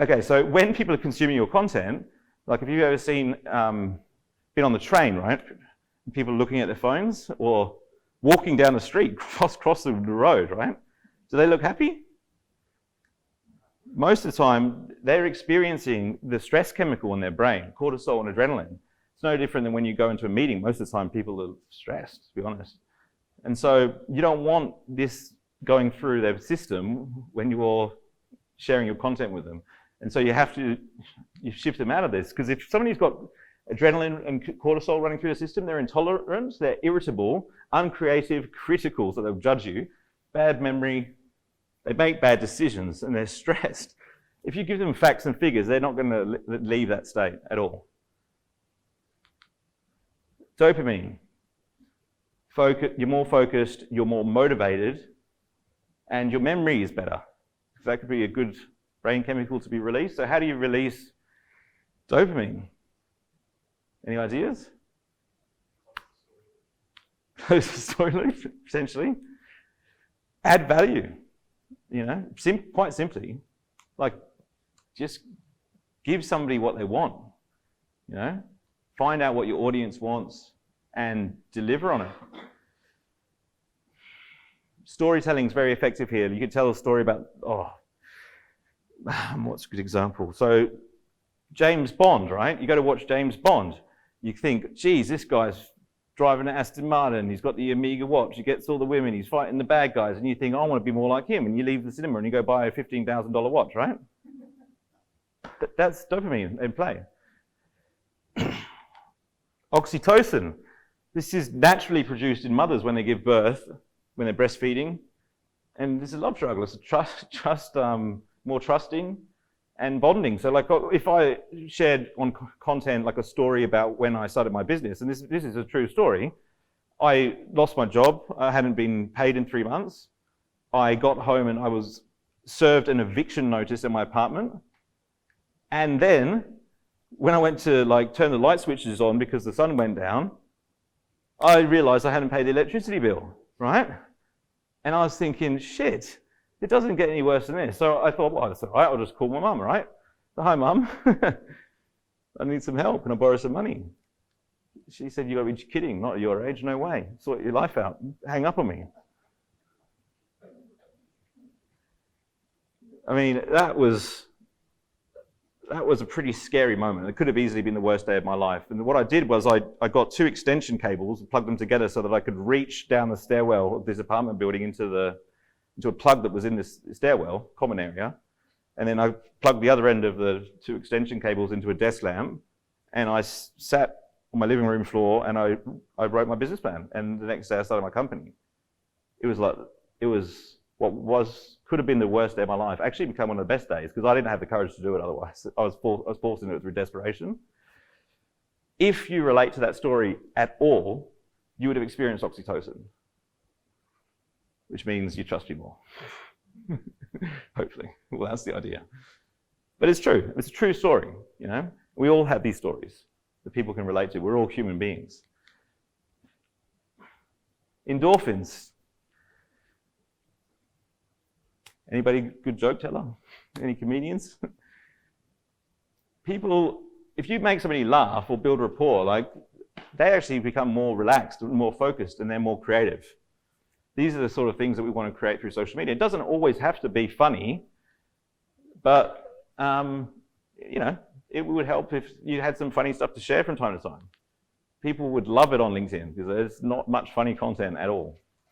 Okay, so when people are consuming your content, like if you've ever seen, been on the train, right? People looking at their phones or walking down the street, crossing the road, right? Do they look happy? Most of the time, they're experiencing the stress chemical in their brain, cortisol and adrenaline. It's no different than when you go into a meeting. Most of the time, people are stressed, to be honest. And so you don't want this going through their system when you're sharing your content with them. And so you shift them out of this, because if somebody's got adrenaline and cortisol running through the system, they're intolerant, they're irritable, uncreative, critical, so they'll judge you, bad memory, they make bad decisions, and they're stressed. If you give them facts and figures, they're not going to leave that state at all. Dopamine. You're more focused, you're more motivated, and your memory is better. That could be a good brain chemical to be released. So how do you release dopamine? Any ideas? Close the story loop, potentially. Add value, quite simply. Like, just give somebody what they want, Find out what your audience wants and deliver on it. Storytelling is very effective here. You could tell a story about, what's a good example? So, James Bond, right? You go to watch James Bond. You think, geez, this guy's driving an Aston Martin, he's got the Omega watch, he gets all the women, he's fighting the bad guys, and you think, I want to be more like him, and you leave the cinema and you go buy a $15,000 watch, right? That's dopamine in play. Oxytocin. This is naturally produced in mothers when they give birth, when they're breastfeeding, and this is a love struggle. It's more trusting and bonding. So like if I shared on content like a story about when I started my business, and this is a true story, I lost my job, I hadn't been paid in 3 months. I got home and I was served an eviction notice in my apartment. And then when I went to turn the light switches on because the sun went down, I realized I hadn't paid the electricity bill, right? And I was thinking, shit, it doesn't get any worse than this. So I thought, well, that's all right, I'll just call my mum, right? So, hi, mum. I need some help. Can I borrow some money? She said, you got to be kidding, not at your age, no way. Sort your life out. Hang up on me. I mean, that was a pretty scary moment. It could have easily been the worst day of my life. And what I did was I got 2 extension cables and plugged them together so that I could reach down the stairwell of this apartment building into a plug that was in this stairwell, common area. And then I plugged the other end of the 2 extension cables into a desk lamp, and I sat on my living room floor and I wrote my business plan. And the next day I started my company. It was what could have been the worst day of my life. Actually became one of the best days because I didn't have the courage to do it otherwise. I was forced into it through desperation. If you relate to that story at all, you would have experienced oxytocin, which means you trust people more. Hopefully. Well, that's the idea. But it's true. It's a true story, We all have these stories that people can relate to. We're all human beings. Endorphins. Anybody good joke teller? Any comedians? People, if you make somebody laugh or build rapport, they actually become more relaxed and more focused, and they're more creative. These are the sort of things that we want to create through social media. It doesn't always have to be funny, but it would help if you had some funny stuff to share from time to time. People would love it on LinkedIn because there's not much funny content at all.